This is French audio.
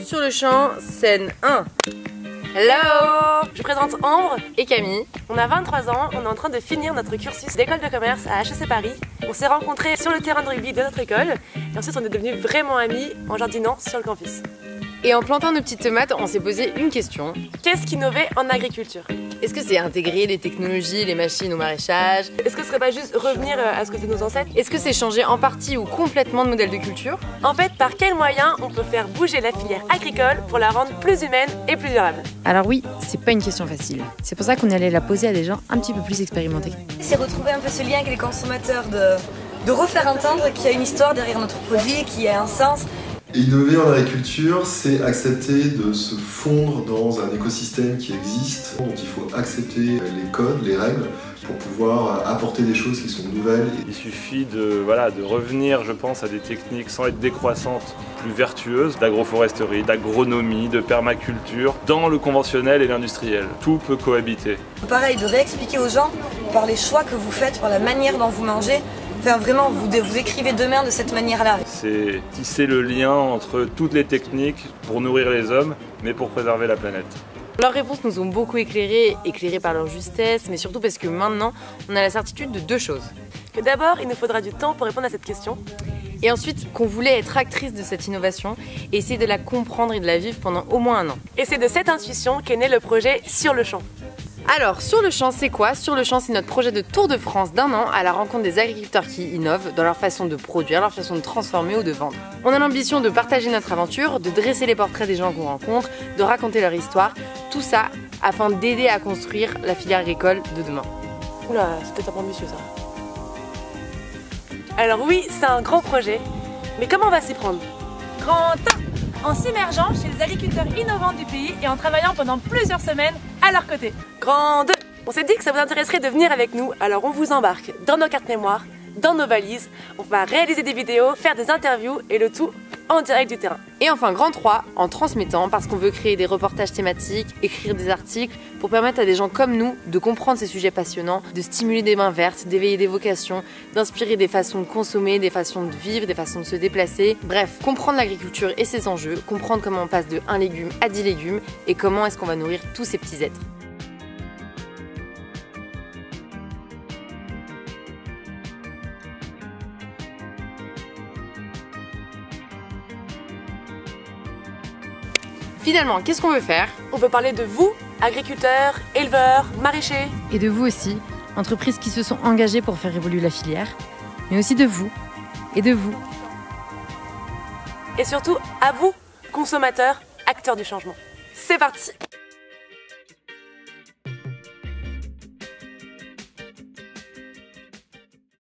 Sur le champ, scène 1. Hello! Je présente Ambre et Camille. On a 23 ans, on est en train de finir notre cursus d'école de commerce à HEC Paris. On s'est rencontrés sur le terrain de rugby de notre école et ensuite on est devenus vraiment amis en jardinant sur le campus. Et en plantant nos petites tomates, on s'est posé une question. Qu'est-ce qu'innover en agriculture? Est-ce que c'est intégrer les technologies, les machines au maraîchage? Est-ce que ce serait pas juste revenir à ce que faisaient nos ancêtres? Est-ce que c'est changer en partie ou complètement de modèle de culture? En fait, par quels moyens on peut faire bouger la filière agricole pour la rendre plus humaine et plus durable? Alors oui, c'est pas une question facile. C'est pour ça qu'on est allé la poser à des gens un petit peu plus expérimentés. C'est retrouver un peu ce lien avec les consommateurs, de refaire entendre qu'il y a une histoire derrière notre produit, qu'il y a un sens. Innover en agriculture, c'est accepter de se fondre dans un écosystème qui existe, donc il faut accepter les codes, les règles, pour pouvoir apporter des choses qui sont nouvelles. Il suffit de revenir, je pense, à des techniques sans être décroissantes, plus vertueuses, d'agroforesterie, d'agronomie, de permaculture, dans le conventionnel et l'industriel. Tout peut cohabiter. Pareil, de réexpliquer aux gens, par les choix que vous faites, par la manière dont vous mangez, enfin, vraiment, vous écrivez demain de cette manière-là. C'est tisser le lien entre toutes les techniques pour nourrir les hommes, mais pour préserver la planète. Leurs réponses nous ont beaucoup éclairés par leur justesse, mais surtout parce que maintenant, on a la certitude de deux choses. Que d'abord, il nous faudra du temps pour répondre à cette question. Et ensuite, qu'on voulait être actrice de cette innovation et essayer de la comprendre et de la vivre pendant au moins un an. Et c'est de cette intuition qu'est né le projet Sur le champ. Alors, Sur le champ, c'est quoi? Sur le champ, c'est notre projet de tour de France d'un an à la rencontre des agriculteurs qui innovent dans leur façon de produire, leur façon de transformer ou de vendre. On a l'ambition de partager notre aventure, de dresser les portraits des gens qu'on rencontre, de raconter leur histoire, tout ça afin d'aider à construire la filière agricole de demain. Oula, c'est peut-être un peu ambitieux ça. Alors oui, c'est un grand projet, mais comment on va s'y prendre? Grand 1 en s'immergeant chez les agriculteurs innovants du pays et en travaillant pendant plusieurs semaines à leur côté. Grand 2, on s'est dit que ça vous intéresserait de venir avec nous, alors on vous embarque dans nos cartes mémoire, dans nos valises, on va réaliser des vidéos, faire des interviews et le tout en direct du terrain. Et enfin grand 3, en transmettant, parce qu'on veut créer des reportages thématiques, écrire des articles, pour permettre à des gens comme nous de comprendre ces sujets passionnants, de stimuler des mains vertes, d'éveiller des vocations, d'inspirer des façons de consommer, des façons de vivre, des façons de se déplacer. Bref, comprendre l'agriculture et ses enjeux, comprendre comment on passe de 1 légume à 10 légumes et comment est-ce qu'on va nourrir tous ces petits êtres. Finalement, qu'est-ce qu'on veut faire? On veut parler de vous, agriculteurs, éleveurs, maraîchers. Et de vous aussi, entreprises qui se sont engagées pour faire évoluer la filière, mais aussi de vous, et de vous. Et surtout, à vous, consommateurs, acteurs du changement. C'est parti!